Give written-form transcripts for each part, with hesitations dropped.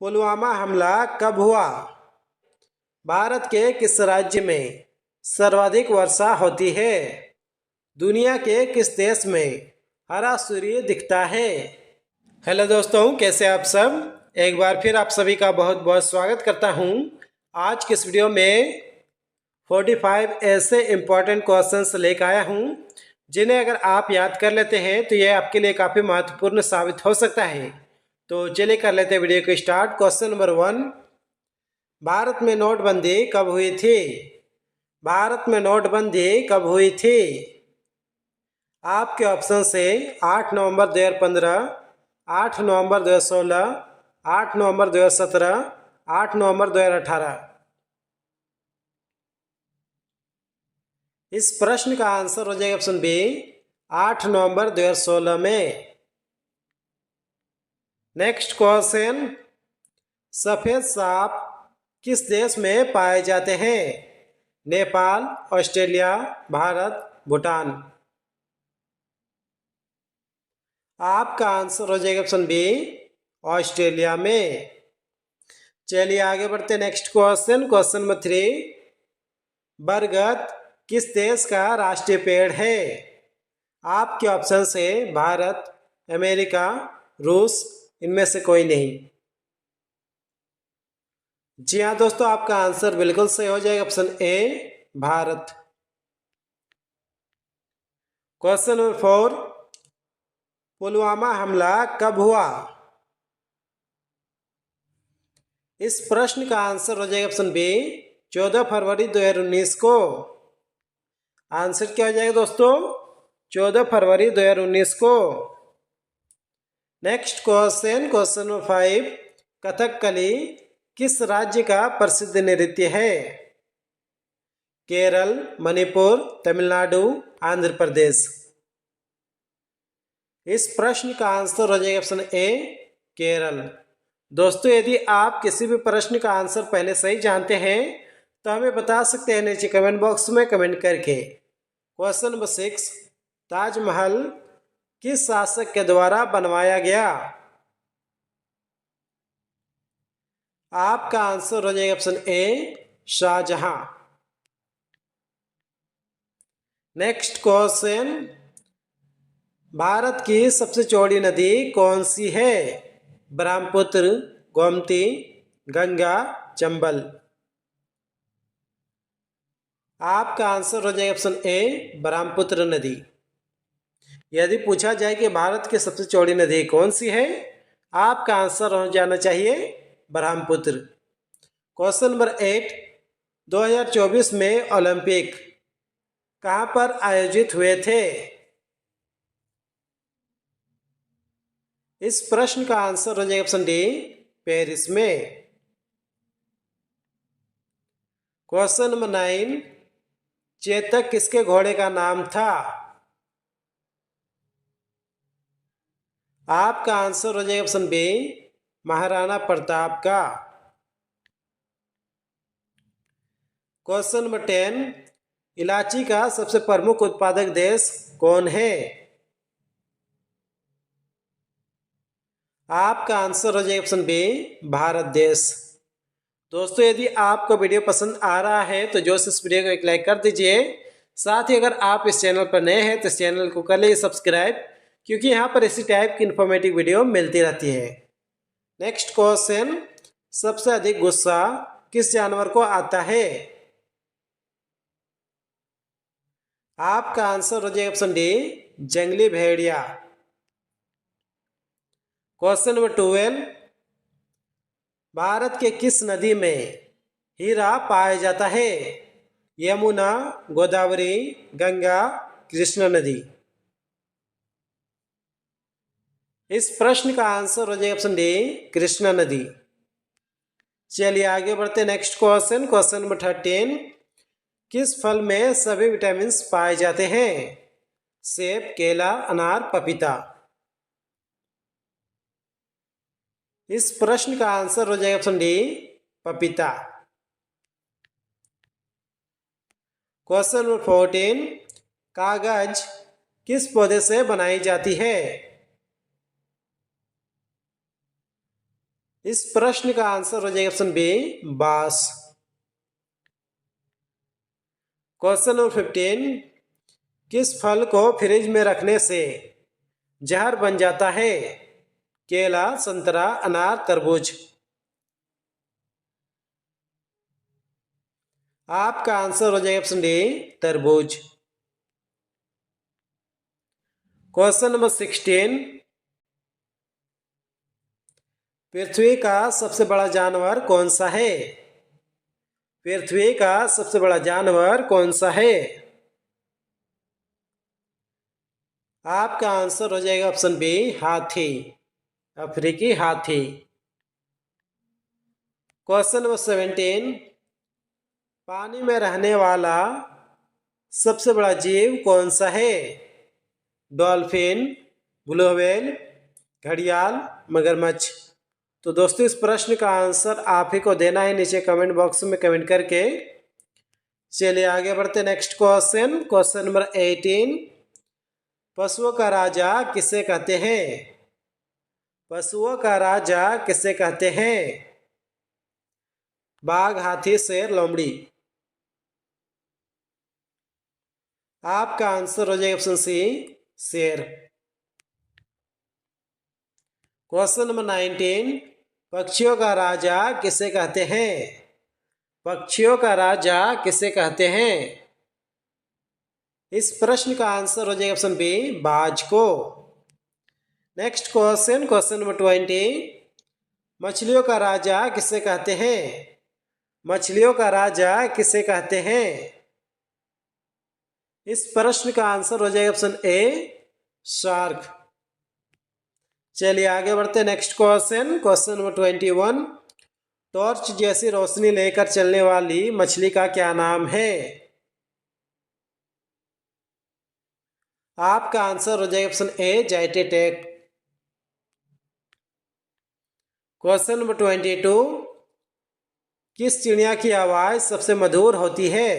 पुलवामा हमला कब हुआ? भारत के किस राज्य में सर्वाधिक वर्षा होती है? दुनिया के किस देश में हरा सूर्य दिखता है? हेलो दोस्तों, कैसे आप सब? एक बार फिर आप सभी का बहुत बहुत स्वागत करता हूं। आज के इस वीडियो में 45 ऐसे इम्पोर्टेंट क्वेश्चंस लेकर आया हूं जिन्हें अगर आप याद कर लेते हैं तो यह आपके लिए काफ़ी महत्वपूर्ण साबित हो सकता है। तो चलिए कर लेते हैं वीडियो को स्टार्ट। क्वेश्चन नंबर 1, भारत में नोटबंदी कब हुई थी? भारत में नोटबंदी कब हुई थी? आपके ऑप्शन से 8 नवंबर 2015, 8 नवंबर 2016, 8 नवंबर 2017, 8 नवंबर 2018। इस प्रश्न का आंसर हो जाएगा ऑप्शन बी, 8 नवंबर 2016 में। नेक्स्ट क्वेश्चन, सफेद सांप किस देश में पाए जाते हैं? नेपाल, ऑस्ट्रेलिया, भारत, भूटान। आपका आंसर हो जाएगा ऑप्शन बी, ऑस्ट्रेलिया में। चलिए आगे बढ़ते नेक्स्ट क्वेश्चन। क्वेश्चन नंबर 3, बरगद किस देश का राष्ट्रीय पेड़ है? आपके ऑप्शन से भारत, अमेरिका, रूस, इनमें से कोई नहीं। जी हाँ दोस्तों, आपका आंसर बिल्कुल सही हो जाएगा, ऑप्शन ए, भारत। क्वेश्चन नंबर 4, पुलवामा हमला कब हुआ? इस प्रश्न का आंसर हो जाएगा ऑप्शन बी, 14 फरवरी 2019 को। आंसर क्या हो जाएगा दोस्तों? 14 फरवरी 2019 को। Next question, question number 5, Kathakali किस राज्य का प्रसिद्ध नृत्य है? केरल, मणिपुर, तमिलनाडु, आंध्र प्रदेश। इस प्रश्न का आंसर हो जाएगा ऑप्शन ए, केरल। दोस्तों, यदि आप किसी भी प्रश्न का आंसर पहले सही जानते हैं तो हमें बता सकते हैं नीचे कमेंट बॉक्स में कमेंट करके। क्वेश्चन नंबर 6, ताजमहल किस शासक के द्वारा बनवाया गया? आपका आंसर हो जाएगा option A, Shahjahan. Next question, Bharat की सबसे चौड़ी नदी कौन सी है? ब्रह्मपुत्र, गोमती, गंगा, चंबल। आपका आंसर हो जाएगा ऑप्शन ए, ब्रह्मपुत्र नदी। यदि पूछा जाए कि भारत की सबसे चौड़ी नदी कौन सी है, आपका आंसर हो जाना चाहिए ब्रह्मपुत्र। क्वेश्चन नंबर 8, 2024 में ओलंपिक कहाँ पर आयोजित हुए थे? इस प्रश्न का आंसर हो जाएगा ऑप्शन डी, पेरिस में। क्वेश्चन नंबर 9, चेतक किसके घोड़े का नाम था? आपका आंसर हो जाएगा ऑप्शन बी, महाराणा प्रताप का। क्वेश्चन नंबर 10, इलायची का सबसे प्रमुख उत्पादक देश कौन है? आपका आंसर हो जाएगा ऑप्शन बी, भारत देश। दोस्तों, यदि आपको वीडियो पसंद आ रहा है तो जो इस वीडियो को एक लाइक कर दीजिए। साथ ही अगर आप इस चैनल पर नए हैं तो इस चैनल को कर लीजिए सब्सक्राइब, क्योंकि यहाँ पर इसी टाइप की इन्फॉर्मेटिव वीडियो मिलती रहती है। नेक्स्ट क्वेश्चन, सबसे अधिक गुस्सा किस जानवर को आता है? आपका आंसर हो जाएगा ऑप्शन डी, जंगली भेड़िया। क्वेश्चन नंबर 12, भारत के किस नदी में हीरा पाया जाता है? यमुना, गोदावरी, गंगा, कृष्णा नदी। इस प्रश्न का आंसर हो जाएगा ऑप्शन डी, कृष्णा नदी। चलिए आगे बढ़ते नेक्स्ट क्वेश्चन। क्वेश्चन नंबर 13, किस फल में सभी विटामिन पाए जाते हैं? सेब, केला, अनार, पपीता। इस प्रश्न का आंसर हो जाएगा ऑप्शन डी, पपीता। क्वेश्चन नंबर 14, कागज किस पौधे से बनाई जाती है? इस प्रश्न का आंसर हो जाएगा ऑप्शन बी, बांस। क्वेश्चन नंबर 15, किस फल को फ्रिज में रखने से जहर बन जाता है? केला, संतरा, अनार, तरबूज। आपका आंसर हो जाएगा ऑप्शन डी, तरबूज। क्वेश्चन नंबर 16, पृथ्वी का सबसे बड़ा जानवर कौन सा है? पृथ्वी का सबसे बड़ा जानवर कौन सा है? आपका आंसर हो जाएगा ऑप्शन बी, हाथी, अफ्रीकी हाथी। क्वेश्चन नंबर 17, पानी में रहने वाला सबसे बड़ा जीव कौन सा है? डॉल्फिन, ब्लू व्हेल, घड़ियाल, मगरमच्छ। तो दोस्तों इस प्रश्न का आंसर आप ही को देना है नीचे कमेंट बॉक्स में कमेंट करके। चलिए आगे बढ़ते नेक्स्ट क्वेश्चन। क्वेश्चन नंबर 18, पशुओं का राजा किसे कहते हैं? पशुओं का राजा किसे कहते हैं? बाघ, हाथी, शेर, लोमड़ी। आपका आंसर हो जाएगा ऑप्शन सी, शेर। क्वेश्चन नंबर 19, पक्षियों का राजा किसे कहते हैं? पक्षियों का राजा किसे कहते हैं? इस प्रश्न का आंसर हो जाएगा ऑप्शन बी, बाज को। नेक्स्ट क्वेश्चन, क्वेश्चन नंबर 20, मछलियों का राजा किसे कहते हैं? मछलियों का राजा किसे कहते हैं? इस प्रश्न का आंसर हो जाएगा ऑप्शन ए, शार्क। चलिए आगे बढ़ते हैं next question. Question number 21, torch जैसी रोशनी लेकर चलने वाली मछली का क्या नाम है? आपका आंसर हो जाएगा ऑप्शन ए, जाइटेटेक। क्वेश्चन नंबर 22, किस चिड़िया की आवाज सबसे मधुर होती है?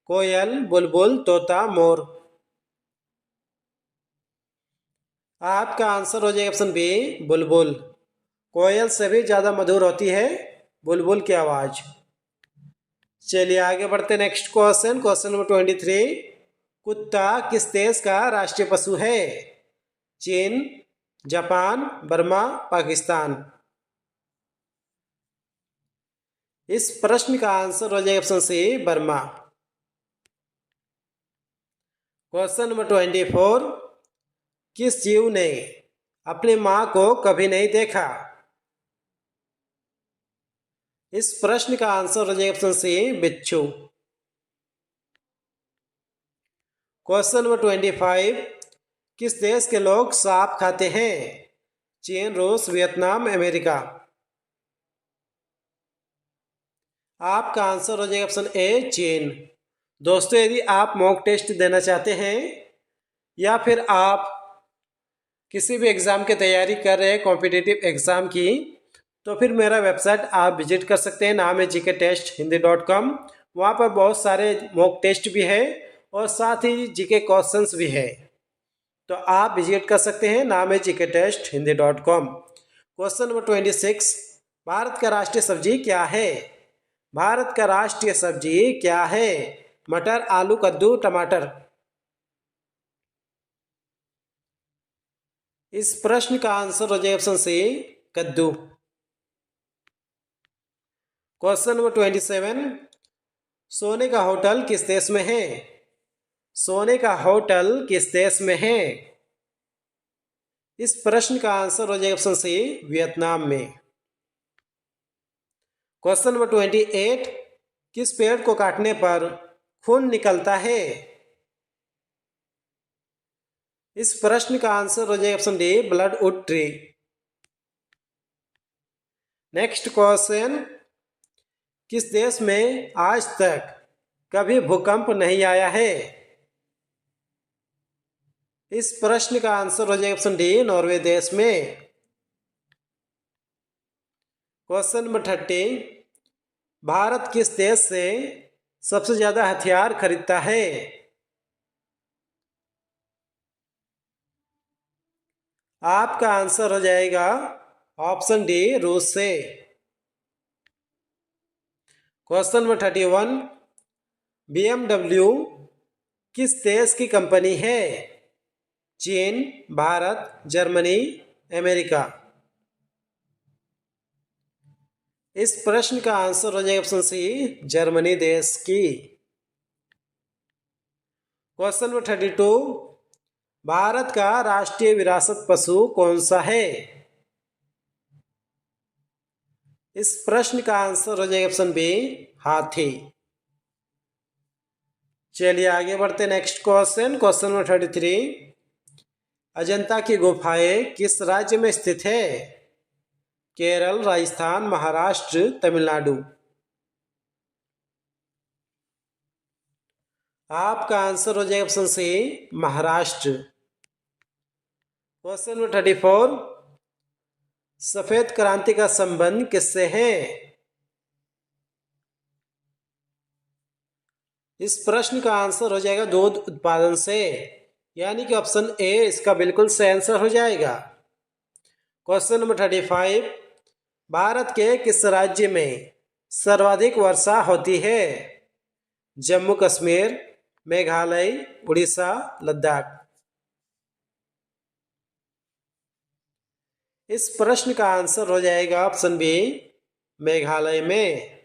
कोयल, बुलबुल, तोता, मोर। आपका आंसर हो जाएगा ऑप्शन बी, बुलबुल। कोयल से भी ज्यादा मधुर होती है बुलबुल की आवाज। चलिए आगे बढ़ते नेक्स्ट क्वेश्चन। क्वेश्चन नंबर 23, कुत्ता किस देश का राष्ट्रीय पशु है? चीन, जापान, बर्मा, पाकिस्तान। इस प्रश्न का आंसर हो जाएगा option C, Burma. Question number 24, किस जीव ने अपनी मां को कभी नहीं देखा? इस प्रश्न का आंसर हो जाएगा ऑप्शन सी, बिच्छू। क्वेश्चन नंबर 25, किस देश के लोग सांप खाते हैं? चीन, रूस, वियतनाम, अमेरिका। आपका आंसर हो जाएगा ऑप्शन ए, चीन। दोस्तों यदि आप मॉक टेस्ट देना चाहते हैं या फिर आप किसी भी एग्ज़ाम की तैयारी कर रहे हैं कॉम्पिटिटिव एग्ज़ाम की, तो फिर मेरा वेबसाइट आप विजिट कर सकते हैं। नाम है gktesthindi.com। वहाँ पर बहुत सारे मॉक टेस्ट भी है और साथ ही जीके क्वेश्चंस भी है, तो आप विजिट कर सकते हैं। नाम है gktesthindi.com। क्वेश्चन नंबर 26, भारत का राष्ट्रीय सब्जी क्या है? भारत का राष्ट्रीय सब्जी क्या है? मटर, आलू, कद्दू, टमाटर। इस प्रश्न का आंसर हो जाएगा ऑप्शन सी, कद्दू। क्वेश्चन नंबर 27, सोने का होटल किस देश में है? सोने का होटल किस देश में है? इस प्रश्न का आंसर हो जाएगा ऑप्शन सी, वियतनाम में। क्वेश्चन नंबर 28, किस पेड़ को काटने पर खून निकलता है? इस प्रश्न का आंसर हो जाएगा option D, bloodwood tree. Next question, किस देश में आज तक कभी भूकंप नहीं आया है? इस प्रश्न का आंसर हो जाएगा ऑप्शन डी, नॉर्वे देश में। क्वेश्चन नंबर 30, भारत किस देश से सबसे ज्यादा हथियार खरीदता है? आपका आंसर हो जाएगा ऑप्शन डी रूस से। क्वेश्चन नंबर 31, BMW किस देश की कंपनी है? चीन, भारत, जर्मनी, अमेरिका। इस प्रश्न का आंसर हो जाएगा ऑप्शन सी, जर्मनी देश की। क्वेश्चन नंबर 32, भारत का राष्ट्रीय विरासत पशु कौन सा है? इस प्रश्न का आंसर हो जाएगा ऑप्शन बी, हाथी। चलिए आगे बढ़ते next question. Question number 33, Ajanta की गुफाएं किस राज्य में स्थित है? केरल, राजस्थान, महाराष्ट्र, तमिलनाडु। आपका आंसर हो जाएगा option C, Maharashtra. Question number 34, सफेद क्रांति का संबंध किससे है? इस प्रश्न का आंसर हो जाएगा दूध उत्पादन से, यानी कि ऑप्शन ए इसका बिल्कुल सही आंसर हो जाएगा। क्वेश्चन नंबर 35, भारत के किस राज्य में सर्वाधिक वर्षा होती है? जम्मू कश्मीर, मेघालय, उड़ीसा, लद्दाख। इस प्रश्न का आंसर हो जाएगा ऑप्शन बी, मेघालय में।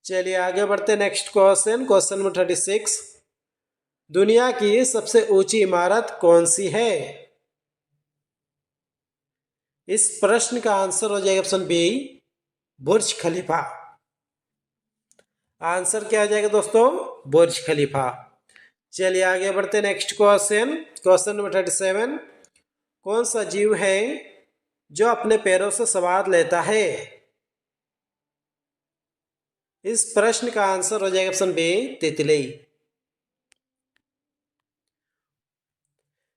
चलिए आगे बढ़ते नेक्स्ट क्वेश्चन। क्वेश्चन नंबर 36, दुनिया की सबसे ऊंची इमारत कौन सी है? इस प्रश्न का आंसर हो जाएगा ऑप्शन बी, बुर्ज खलीफा। आंसर क्या हो जाएगा दोस्तों? बुर्ज खलीफा। चलिए आगे बढ़ते नेक्स्ट क्वेश्चन। क्वेश्चन नंबर 37, कौन सा जीव है जो अपने पैरों से स्वाद लेता है? इस प्रश्न का आंसर हो जाएगा ऑप्शन बी, तितली।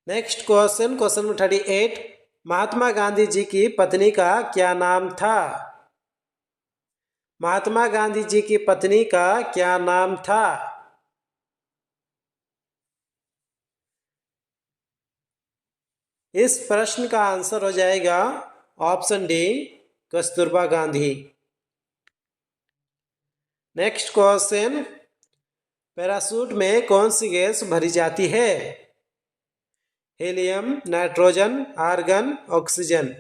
Next question. Question number 38, Mahatma Gandhi ji की पत्नी का क्या नाम था? महात्मा गांधी जी की पत्नी का क्या नाम था? इस प्रश्न का आंसर हो जाएगा option D, Kasturba Gandhi. Next question, parachute में कौन सी गैस भरी जाती है? Helium, nitrogen, argon, oxygen.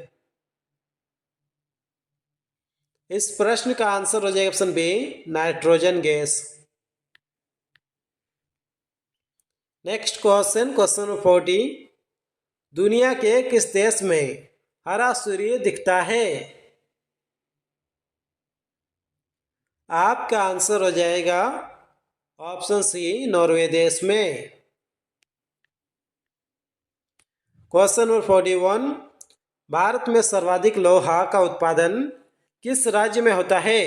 इस प्रश्न का आंसर हो जाएगा option B, nitrogen gas. Next question. Question number 40, दुनिया के किस देश में हरा सूर्य दिखता है? आपका आंसर हो जाएगा ऑप्शन सी, नॉर्वे देश में। क्वेश्चन नंबर 41, भारत में सर्वाधिक लोहा का उत्पादन किस राज्य में होता है?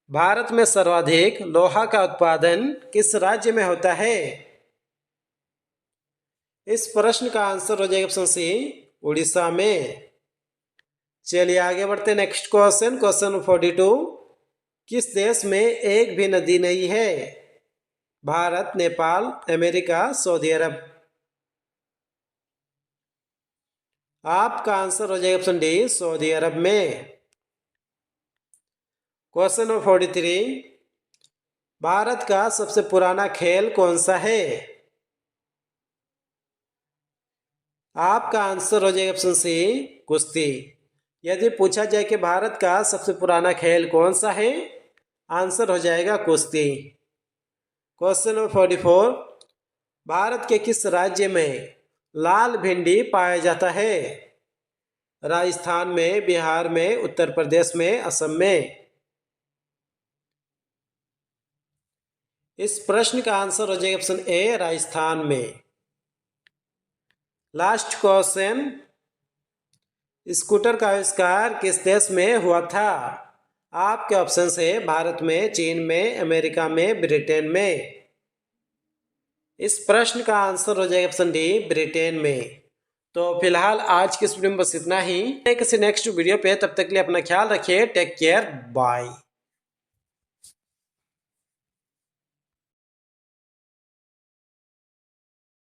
भारत में सर्वाधिक लोहा का उत्पादन किस राज्य में होता है? इस प्रश्न का आंसर हो जाएगा ऑप्शन सी, उड़ीसा में। चलिए आगे बढ़ते नेक्स्ट क्वेश्चन। क्वेश्चन नंबर 42, किस देश में एक भी नदी नहीं है? भारत, नेपाल, अमेरिका, सऊदी अरब। आपका आंसर हो जाएगा ऑप्शन डी, सऊदी अरब में। क्वेश्चन नंबर 43, भारत का सबसे पुराना खेल कौन सा है? आपका आंसर हो जाएगा ऑप्शन सी, कुश्ती। यदि पूछा जाए कि भारत का सबसे पुराना खेल कौन सा है, आंसर हो जाएगा कुश्ती। क्वेश्चन नंबर 44, भारत के किस राज्य में लाल भिंडी पाया जाता है? राजस्थान में, बिहार में, उत्तर प्रदेश में, असम में। इस प्रश्न का आंसर हो जाएगा ऑप्शन ए, राजस्थान में। लास्ट क्वेश्चन, स्कूटर का आविष्कार किस देश में हुआ था? आपके ऑप्शन है भारत में, चीन में, अमेरिका में, ब्रिटेन में। इस प्रश्न का आंसर हो जाएगा ऑप्शन डी, ब्रिटेन में। तो फिलहाल आज की इस वीडियो में बस इतना ही। किसी नेक्स्ट वीडियो पे, तब तक के लिए अपना ख्याल रखिए। Take care, bye.